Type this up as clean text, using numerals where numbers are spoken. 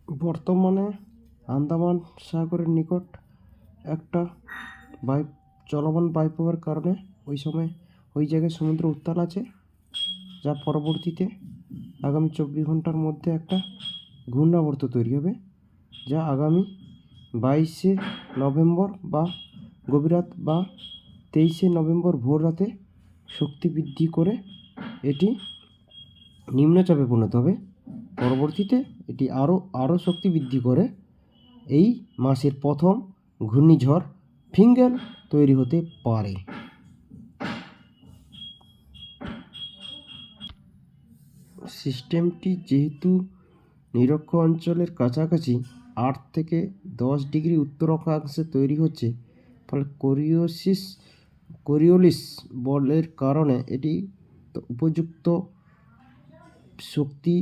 বর্তমানে আন্দামান সাগরের নিকট একটা চলমান বায়ুপ্রবাহের কারণে ওই জায়গায় সমুদ্র উত্তাল আছে, যা পরবর্তীতে আগামী 24 ঘন্টার মধ্যে একটা ঘূর্ণাবর্ত তৈরি হবে, যা আগামী 22শে নভেম্বর বা গভীর রাত বা 23শে নভেম্বর ভোর রাতে শক্তি বৃদ্ধি করে এটি নিম্নচাপে পরিণত হবে। পরবর্তীতে এটি আরও শক্তি বৃদ্ধি করে এই মাসের প্রথম ঘূর্ণিঝড় ফিঙ্গেল তৈরি হতে পারে। সিস্টেমটি যেহেতু নিরক্ষ অঞ্চলের কাছাকাছি 8 থেকে 10 ডিগ্রি উত্তর অক্ষাংশে তৈরি হচ্ছে, ফলে কোরিওলিস বলের কারণে এটি উপযুক্ত শক্তি